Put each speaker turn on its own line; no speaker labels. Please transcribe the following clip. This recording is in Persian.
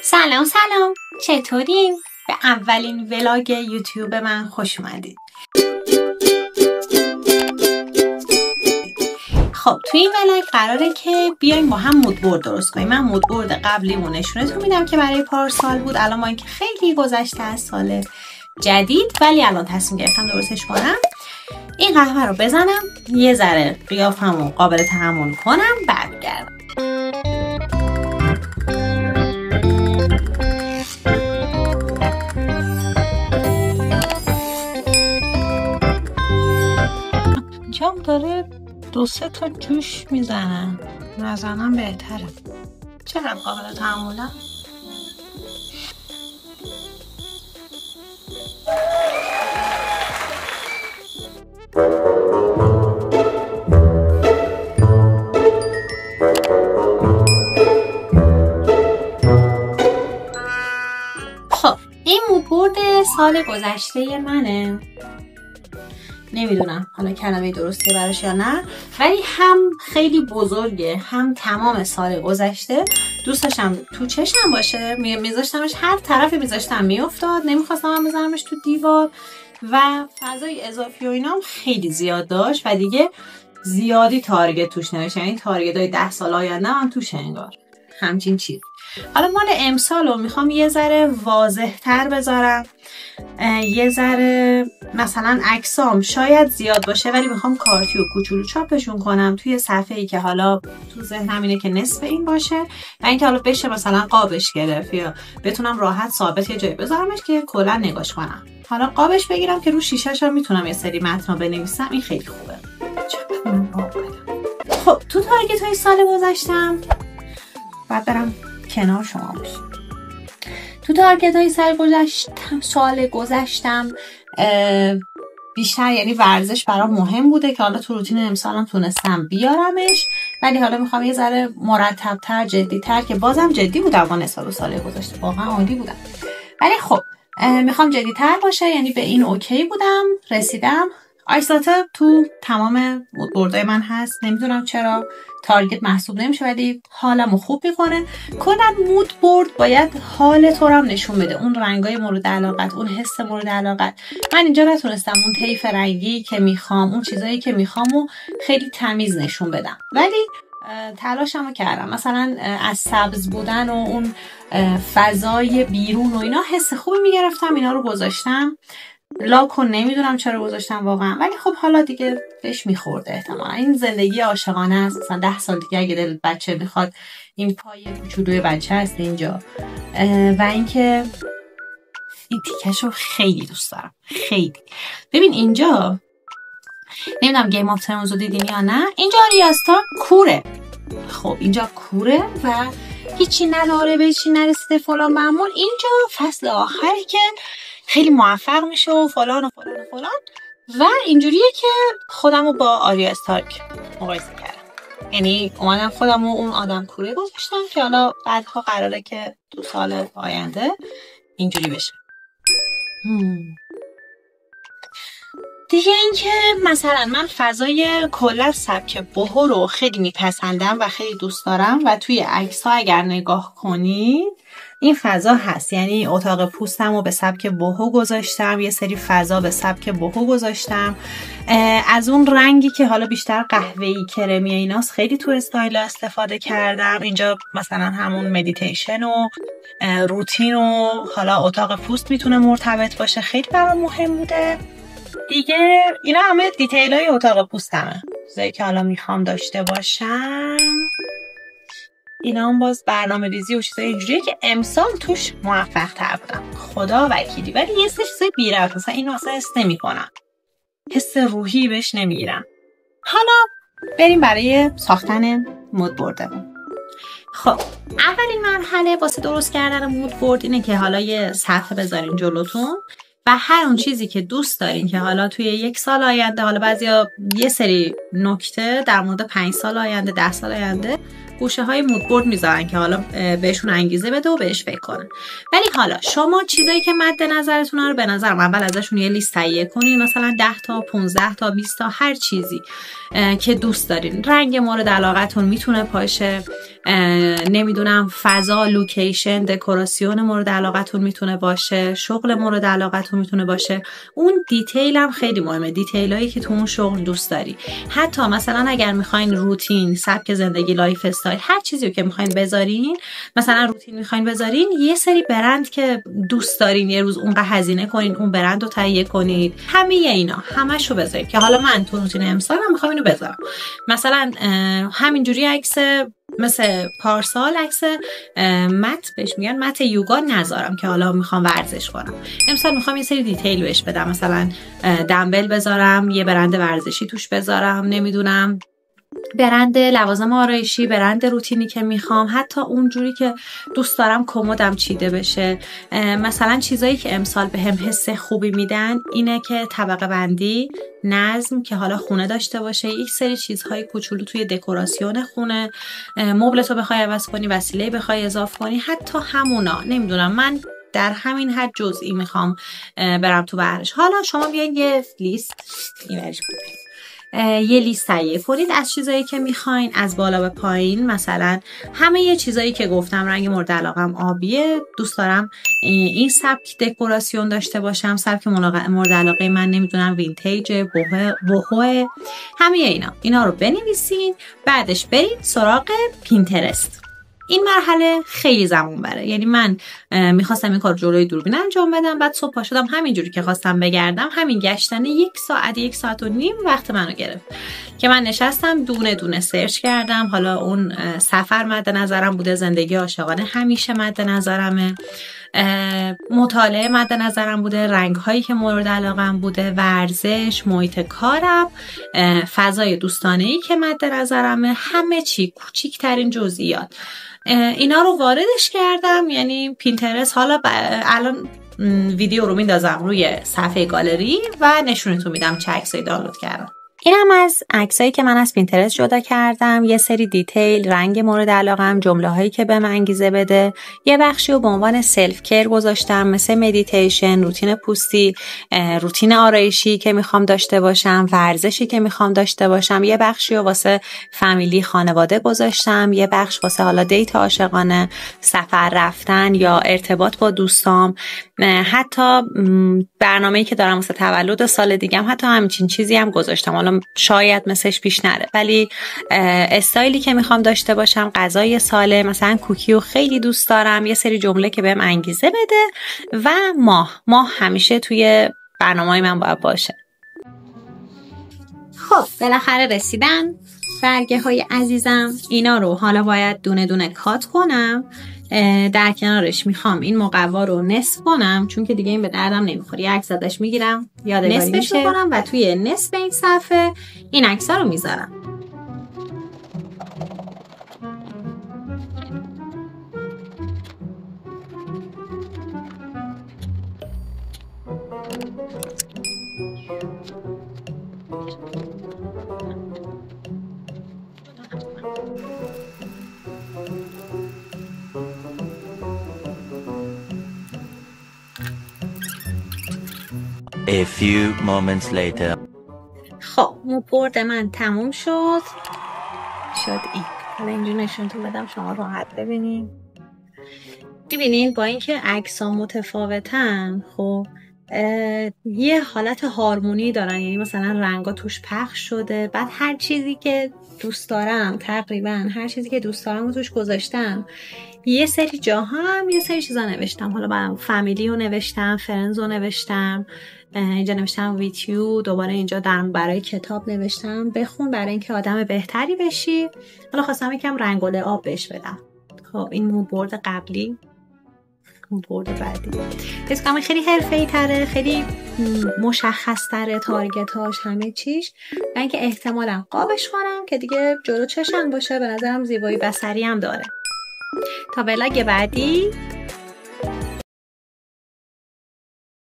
سلام چطورین؟ به اولین ولاگ یوتیوب من خوش اومدید. خب توی این ولاگ قراره که بیایم با هم مودبورد درست کنیم. من مودبورد قبلیمو نشونتون میدم که برای پارسال بود، الان با اینکه خیلی گذشته از سال جدید ولی الان تصمیم گرفتم درستش کنم. این قهوه رو بزنم، یه ذره قیافمو قابل تحمل کنم، برگردم. جام داره 2-3 تا جوش میزنن، نزنم بهتره. چقدر قابل تحملم؟ خب این مودبورد سال گذشته منه، نمیدونم حالا کلمه درسته براش یا نه، ولی هم خیلی بزرگه هم تمام سال گذشته دوست داشتم تو چشم باشه. میذاشتمش هر طرفی میذاشتم میافتاد، نمیخواستم هم بذارمش تو دیوار و فضای اضافی و اینام خیلی زیاد داشت و دیگه زیادی تارگت توش نوشت، یعنی تارگت های 10 سال آینده هم توش انگار همچین چیز. حالا مال امسالو میخوام یه ذره واضح تر بذارم، یه ذره مثلا عکسام شاید زیاد باشه ولی میخوام کارتی و کوچولو چاپشون کنم توی صفحه‌ای که حالا تو ذهنم اینه که نصف این باشه و اینکه حالا بشه مثلا قابش گرفت یا بتونم راحت ثابت یه جایی بذارمش که کلا نگاش کنم. حالا قابش بگیرم که رو شیشه‌ش هم میتونم یه سری متن رو بنویسم، این خیلی خوبه. خب تو تارگت های سال گذشتم بعد برم کنار شما باشید. تو تارگت های سال گذشتم بیشتر یعنی ورزش برام مهم بوده که حالا تو روتین امسالم تونستم بیارمش، ولی حالا میخوام یه ذره مرتب‌تر جدی‌تر که بازم جدی بودم با نسبت به سال گذشته، واقعا عالی بودم، ولی خب میخوام جدی‌تر باشه، یعنی به این اوکی بودم، رسیدم. آیسلاته تو تمام مودبوردهای من هست، نمیدونم چرا تارگت محسوب نمیشه ولی حالمو خوب میکنه. کلا مودبورد باید حال تو رو هم نشون بده، اون رنگای مورد علاقت، اون حس مورد علاقت. من اینجا نتونستم اون طیف رنگی که میخوام، اون چیزایی که میخوامو خیلی تمیز نشون بدم، ولی تلاشمو کردم. مثلا از سبز بودن و اون فضای بیرون و اینا حس خوبی میگرفتم، اینا رو گذاشتم. لاکو نمیدونم چرا گذاشتم واقعا، ولی خب حالا دیگه بهش میخورده احتمالا. این زندگی عاشقانه است، مثلا 10 سال دیگه اگه دلت بچه میخواد این پای کوچولوی بچه هست اینجا. و اینکه این تیکشو خیلی دوست دارم، خیلی. ببین اینجا نمیدونم گیم آف ترونز رو دیدین یا نه، اینجا آریا کوره. خب اینجا کوره و هیچی نداره، به هیچی نرسیده فلان معمول. اینجا فصل آخری که خیلی موفق میشه و فلان و فلان و فلان و اینجوریه که خودمو با آریا استارک مقایسه کردم، یعنی اومدم خودمو اون آدم کوره گذاشتم که حالا بعدها قراره که تو سال آینده اینجوری بشه. دیگه اینکه مثلا من فضای کلا سبک بوهو رو خیلی میپسندم و خیلی دوست دارم و توی عکس‌ها اگر نگاه کنید این فضا هست، یعنی اتاق پوستم رو به سبک بوهو گذاشتم، یه سری فضا به سبک بوهو گذاشتم، از اون رنگی که حالا بیشتر قهوه‌ای کرمی ایناست خیلی تو استایل استفاده کردم. اینجا مثلا همون مدیتیشن و روتین و حالا اتاق پوست میتونه مرتبط باشه، خیلی برام مهم بوده. دیگه اینا همه دیتیل های اتاق پوستمه، چیزایی که حالا میخوام داشته باشم. اینا هم باز برنامه ریزی و چیزای اینجوریه که امسال توش موفق تر بودم، خدا وکیلی. ولی یه سری چیزای بی‌ربط مثلا اینو اصلا حس نمی‌کنم، حس روحی بهش نمیگیرم. حالا بریم برای ساختن مودبوردمون. خب اولین مرحله واسه درست کردن مودبورد اینه که حالا یه صفحه بذارین جلوتون و هر اون چیزی که دوست دارین که حالا توی 1 سال آینده، حالا بعضیا یه سری نکته در مورد 5 سال آینده، 10 سال آینده گوشه های مودبورد میذارن که حالا بهشون انگیزه بده و بهش فکر کنن. ولی حالا شما چیزایی که مد نظرتون رو به نظرم اول ازشون یه لیست تهیه کنین، مثلا 10 تا 15 تا 20 تا هر چیزی که دوست دارین. رنگ مورد علاقتون میتونه باشه، نمیدونم فضا، لوکیشن، دکوراسیون مورد علاقتون میتونه باشه، شغل مورد علاقتون میتونه باشه. اون دیتیل هم خیلی مهمه، دیتیلایی که تو اون شغل دوست داری. حتی مثلا اگر میخواین روتین، سبک زندگی، لایف استایل، هر چیزی که میخواین بذارین، مثلا روتین میخواین بذارین، یه سری برند که دوست دارین یه روز اونقدر هزینه کنین اون برند رو تهیه کنید. همه اینا همشو بذارید که حالا من تو روتین امسالم میخوام اینو بذارم. مثلا همینجوری عکس مثل پارسال عکس مت بهش میگن مت یوگا نذارم که حالا میخوام ورزش کنم. امسال میخوام یه سری دیتیل بهش بدم، مثلا دمبل بذارم، یه برند ورزشی توش بذارم، نمیدونم برند لوازم آرایشی، برند روتینی که میخوام، حتی اونجوری که دوست دارم کمدم چیده بشه. مثلا چیزایی که امسال به هم حس خوبی میدن اینه که طبقه بندی، نظم، که حالا خونه داشته باشه، یک سری چیزهای کوچولو توی دکوراسیون خونه، مبلتو بخوای عوض کنی، وسیله بخوای اضافه کنی، حتی همونا. نمیدونم، من در همین حد جزئی میخوام برم تو بحرش. حالا شما بیاین یه لیست یه لیست تهیه کنید از چیزایی که میخواین از بالا به پایین. مثلا همه یه چیزایی که گفتم، رنگ مورد علاقم آبیه، دوست دارم این سبک دکوراسیون داشته باشم، سبک مورد علاقه من نمیدونم وینتیج، بوهو، همه اینا رو بنویسین. بعدش برید سراغ پینترست. این مرحله خیلی زمان بره، یعنی من میخواستم این کار جلوی دوربین انجام بدم، بعد صبح پا شدم همینجوری که خواستم بگردم، همین گشتن 1 ساعت و نیم وقت منو گرفت که من نشستم دونه دونه سرچ کردم. حالا اون سفر مد نظرم بوده، زندگی عاشقانه همیشه مد نظرمه، مطالعه مد نظرم بوده، رنگ هایی که مورد علاقم بوده، ورزش، محیط کارم، فضای دوستانه‌ای که مد نظرمه، همه چی، کوچیکترین جزئیات، اینا رو واردش کردم. یعنی پینترست حالا الان ویدیو رو میندازم روی صفحه گالری و نشونتون میدم چه عکسایی دانلود کردم. اینم از عکسایی که من از پینترست جدا کردم. یه سری دیتیل، رنگ مورد علاقم، جمله هایی که بهم انگیزه بده. یه بخشی رو به عنوان سلف کیر گذاشتم، مثل مدیتیشن، روتین پوستی، روتین آرایشی که میخوام داشته باشم، ورزشی که میخوام داشته باشم. یه بخشی رو واسه فامیلی، خانواده گذاشتم. یه بخش واسه حالا دیت عاشقانه، سفر رفتن یا ارتباط با دوستام. حتی برنامه‌ای که دارم واسه تولد سال دیگه هم حتی همچین چیزی هم گذاشتم. حالا شاید مثلش پیش نره، ولی استایلی که میخوام داشته باشم، غذای سالم، مثلا کوکیو خیلی دوست دارم. یه سری جمله که بهم انگیزه بده و ماه همیشه توی برنامه‌های من باید باشه. خب بالاخره رسیدن برگه های عزیزم. اینا رو حالا باید دونه دونه کات کنم. در کنارش میخوام این مقوا رو نصف کنم، چون که دیگه این به دردم نمیخوره. یه عکس ازش میگیرم، نصفش میکنم و توی نصف این صفحه این عکس‌ها رو میذارم.
A few moments later.
خب موبورد من تموم شد این. حالا اینجور نشونتون بدم شما راحت ببینین. ببینین با اینکه عکس‌ها متفاوتن، خب یه حالت هارمونی دارن، یعنی مثلا رنگا توش پخش شده. بعد هر چیزی که دوست دارم، تقریبا هر چیزی که دوست دارم رو توش گذاشتم. یه سری جاها هم یه سری چیزا نوشتم. حالا من فامیلی رو نوشتم، فرندز رو نوشتم، اینجا نوشتم ویتیو، دوباره اینجا برای کتاب نوشتم بخون برای اینکه آدم بهتری بشی. حالا خواستم یکم رنگ و لعاب بهش بدم. خب این مودبورد قبلی، مودبورد بعدی حس کنم خیلی حرفه‌ای تره، خیلی مشخص تره، تارگتاش همه چیش، و اینکه احتمالاً قابش کنم که دیگه جلو چشم باشه. به نظرم زیبایی بصری هم داره. تا ولاگ بعدی